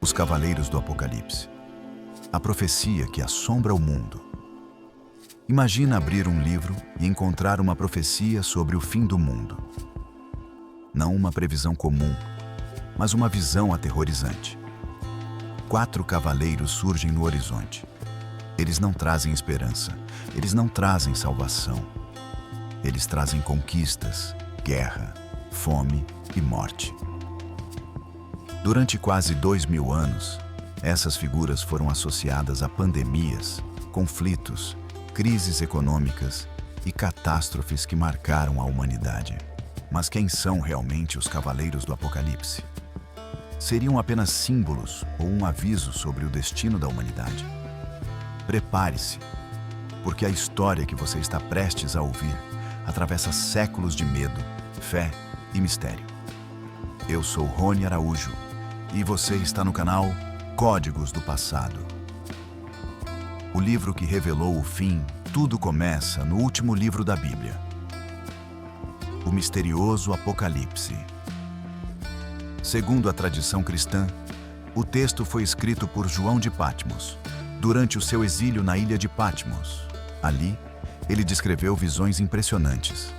Os Cavaleiros do Apocalipse. A profecia que assombra o mundo. Imagina abrir um livro e encontrar uma profecia sobre o fim do mundo. Não uma previsão comum, mas uma visão aterrorizante. 4 cavaleiros surgem no horizonte. Eles não trazem esperança, eles não trazem salvação. Eles trazem conquistas, guerra, fome e morte. Durante quase 2000 anos, essas figuras foram associadas a pandemias, conflitos, crises econômicas e catástrofes que marcaram a humanidade. Mas quem são realmente os Cavaleiros do Apocalipse? Seriam apenas símbolos ou um aviso sobre o destino da humanidade? Prepare-se, porque a história que você está prestes a ouvir atravessa séculos de medo, fé e mistério. Eu sou Rony Araújo e você está no canal Códigos do Passado. O livro que revelou o fim, tudo começa no último livro da Bíblia. O misterioso Apocalipse. Segundo a tradição cristã, o texto foi escrito por João de Patmos, durante o seu exílio na ilha de Patmos. Ali, ele descreveu visões impressionantes: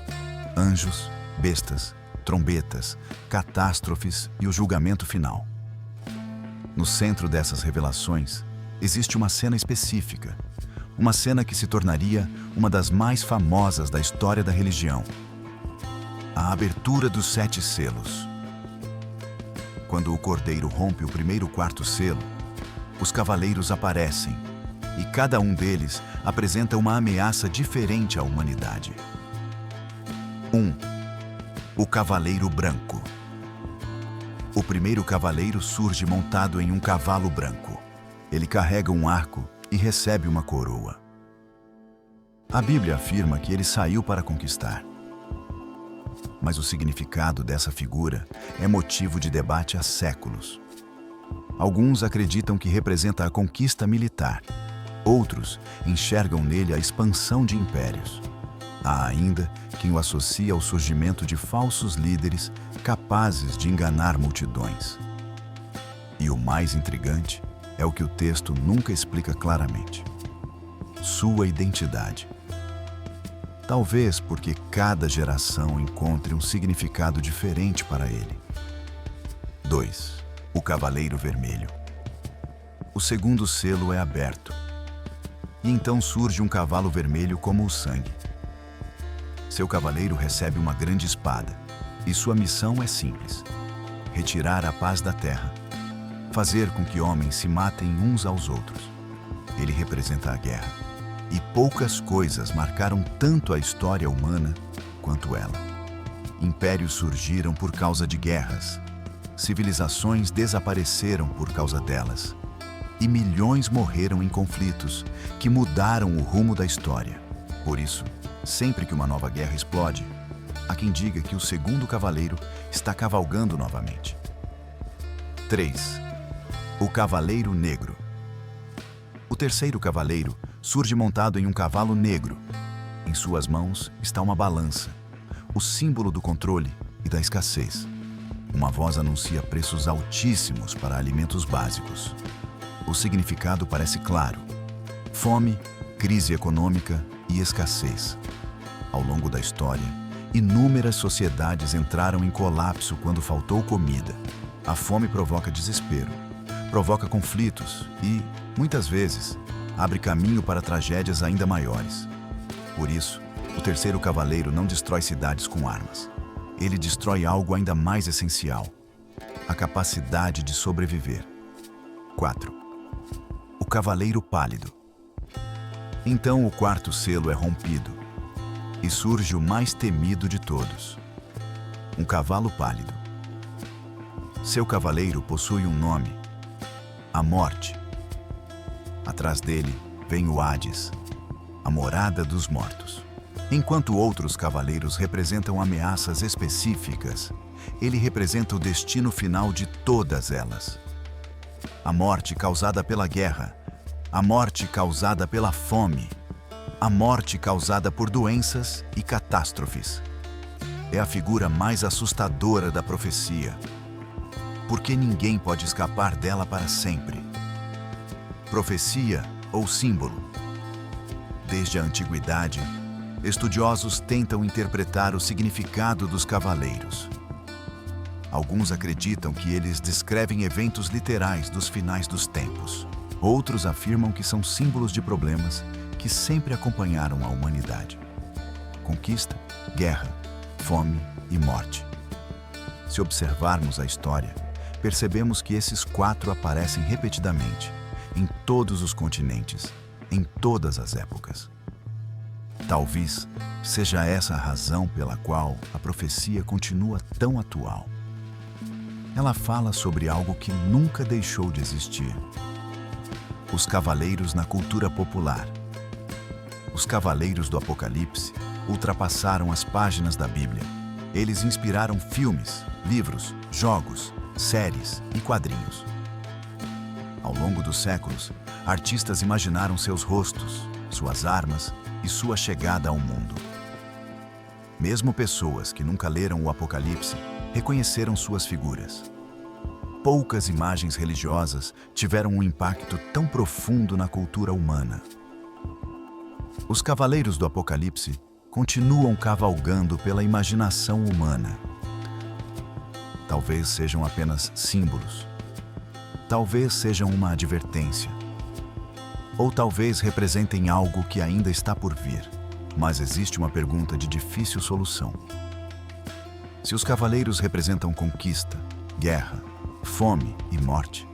anjos, bestas, trombetas, catástrofes e o julgamento final. No centro dessas revelações, existe uma cena específica, uma cena que se tornaria uma das mais famosas da história da religião: a abertura dos 7 selos. Quando o Cordeiro rompe o primeiro quarto selo, os cavaleiros aparecem, e cada um deles apresenta uma ameaça diferente à humanidade. 1. O Cavaleiro Branco. O primeiro cavaleiro surge montado em um cavalo branco. Ele carrega um arco e recebe uma coroa. A Bíblia afirma que ele saiu para conquistar. Mas o significado dessa figura é motivo de debate há séculos. Alguns acreditam que representa a conquista militar. Outros enxergam nele a expansão de impérios. Há ainda quem o associa ao surgimento de falsos líderes capazes de enganar multidões. E o mais intrigante é o que o texto nunca explica claramente: sua identidade. Talvez porque cada geração encontre um significado diferente para ele. 2. O Cavaleiro Vermelho. O segundo selo é aberto. E então surge um cavalo vermelho como o sangue. Seu cavaleiro recebe uma grande espada, e sua missão é simples: retirar a paz da terra, fazer com que homens se matem uns aos outros. Ele representa a guerra, e poucas coisas marcaram tanto a história humana quanto ela. Impérios surgiram por causa de guerras, civilizações desapareceram por causa delas, e milhões morreram em conflitos que mudaram o rumo da história. Por isso, sempre que uma nova guerra explode, há quem diga que o segundo cavaleiro está cavalgando novamente. 3. O Cavaleiro Negro. O terceiro cavaleiro surge montado em um cavalo negro. Em suas mãos está uma balança, o símbolo do controle e da escassez. Uma voz anuncia preços altíssimos para alimentos básicos. O significado parece claro: fome, crise econômica e escassez. Ao longo da história, inúmeras sociedades entraram em colapso quando faltou comida. A fome provoca desespero, provoca conflitos e, muitas vezes, abre caminho para tragédias ainda maiores. Por isso, o terceiro cavaleiro não destrói cidades com armas. Ele destrói algo ainda mais essencial: a capacidade de sobreviver. 4. O Cavaleiro Pálido. Então o quarto selo é rompido, e surge o mais temido de todos: um cavalo pálido. Seu cavaleiro possui um nome: a Morte. Atrás dele vem o Hades, a morada dos mortos. Enquanto outros cavaleiros representam ameaças específicas, ele representa o destino final de todas elas: a morte causada pela guerra, a morte causada pela fome, a morte causada por doenças e catástrofes. É a figura mais assustadora da profecia. porque ninguém pode escapar dela para sempre. Profecia ou símbolo? Desde a antiguidade, estudiosos tentam interpretar o significado dos cavaleiros. Alguns acreditam que eles descrevem eventos literais dos finais dos tempos. Outros afirmam que são símbolos de problemas que sempre acompanharam a humanidade: conquista, guerra, fome e morte. Se observarmos a história, percebemos que esses 4 aparecem repetidamente, em todos os continentes, em todas as épocas. Talvez seja essa a razão pela qual a profecia continua tão atual. Ela fala sobre algo que nunca deixou de existir: os cavaleiros na cultura popular. Os cavaleiros do Apocalipse ultrapassaram as páginas da Bíblia. Eles inspiraram filmes, livros, jogos, séries e quadrinhos. Ao longo dos séculos, artistas imaginaram seus rostos, suas armas e sua chegada ao mundo. Mesmo pessoas que nunca leram o Apocalipse reconheceram suas figuras. Poucas imagens religiosas tiveram um impacto tão profundo na cultura humana. Os cavaleiros do Apocalipse continuam cavalgando pela imaginação humana. Talvez sejam apenas símbolos. Talvez sejam uma advertência. Ou talvez representem algo que ainda está por vir. Mas existe uma pergunta de difícil solução. Se os cavaleiros representam conquista, guerra, fome e morte,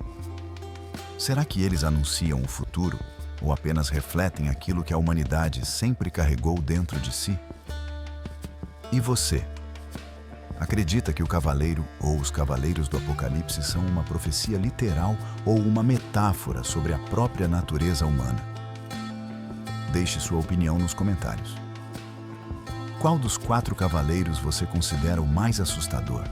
será que eles anunciam o futuro ou apenas refletem aquilo que a humanidade sempre carregou dentro de si? E você? Acredita que o cavaleiro ou os cavaleiros do Apocalipse são uma profecia literal ou uma metáfora sobre a própria natureza humana? Deixe sua opinião nos comentários. Qual dos 4 cavaleiros você considera o mais assustador?